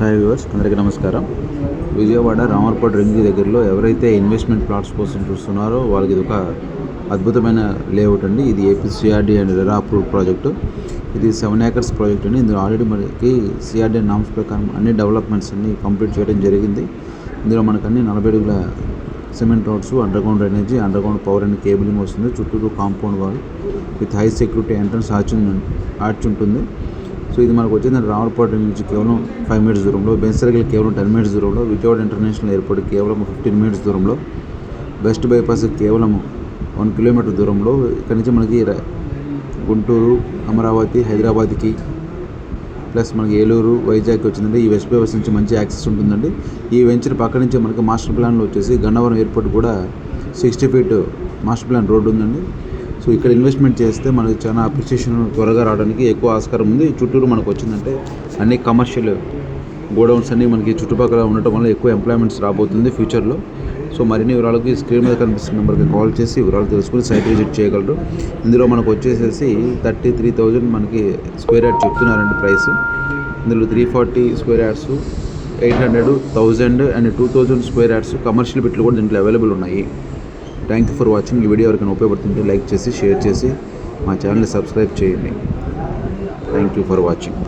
Hi viewers, అందరికీ నమస్కారం. Vijayawada రామర్పేట ring దగ్గరలో ఎవరైతే ఇన్వెస్ట్మెంట్ ప్లాట్స్ కోసం చూస్తున్నారో వాళ్ళకి ఇది ఒక అద్భుతమైన లేఅవుట్ అండి. ఇది AP CRD and RERA approved project. ఇది 7 acres ప్రాజెక్ట్ అండి. ఇందులో ఆల్రెడీ మనకి సిఆర్డీ నామ్స్ ప్రకారం అన్ని డెవలప్మెంట్స్ అన్ని కంప్లీట్ చేయడం జరిగింది. ఇందులో మనకు అన్ని 40 అడుగుల cement roads, under ground energy, under ground power and cabling వస్తుంది. చుట్టూ compound wall with high security entrance arch ఉంటుంది. సో ఇది మనకు వచ్చింది రామర్పేట నుంచి కేవలం 5 minutes దూరంలో, బెంచ్ సర్కిల్ కేవలం 10 minutes దూరంలో, విజయవాడ ఇంటర్నేషనల్ ఎయిర్పోర్ట్ కేవలం 15 minutes దూరంలో, వెస్ట్ బైపాస్ కేవలం 1 kilometer దూరంలో. ఇక్కడ నుంచి మనకి గుంటూరు, అమరావతి, హైదరాబాద్కి ప్లస్ మనకి ఏలూరు, వైజాగ్ వచ్చిందండి. ఈ వెస్ట్ బైపాస్ నుంచి మంచి యాక్సెస్ ఉంటుందండి. ఈ వెంచర్ పక్క నుంచి మనకి మాస్టర్ ప్లాన్లో వచ్చేసి గన్నవరం ఎయిర్పోర్ట్ కూడా 60 feet మాస్టర్ ప్లాన్ రోడ్డు ఉందండి. సో ఇక్కడ ఇన్వెస్ట్మెంట్ చేస్తే మనకి చాలా అప్రిషియేషన్ త్వరగా రావడానికి ఎక్కువ ఆస్కారం ఉంది. చుట్టూరు మనకు వచ్చిందంటే అన్ని కమర్షియల్ గోడౌన్స్ అన్నీ మనకి చుట్టుపక్కల ఉండటం వల్ల ఎక్కువ ఎంప్లాయ్మెంట్స్ రాబోతుంది ఫ్యూచర్లో. సో మరిన్ని వివరాలకి స్క్రీన్ మీద కనిపిస్తున్న నెంబర్కి కాల్ చేసి వివరాలు తెలుసుకుని సైట్ విజిట్ చేయగలరు. ఇందులో మనకు వచ్చేసేసి 33,000 మనకి స్క్వేర్ యార్డ్ చెప్తున్నారండి ప్రైస్. ఇందులో 340 square yards, 800, 1000 and 2000 square yards commercial బిట్లు కూడా దీంట్లో అవైలబుల్ ఉన్నాయి. Thank you for watching. ఈ వీడియో ఎవరికైనా ఉపయోగపడుతుంటే లైక్ చేసి, షేర్ చేసి మా ఛానల్ని సబ్స్క్రైబ్ చేయండి. Thank you for watching.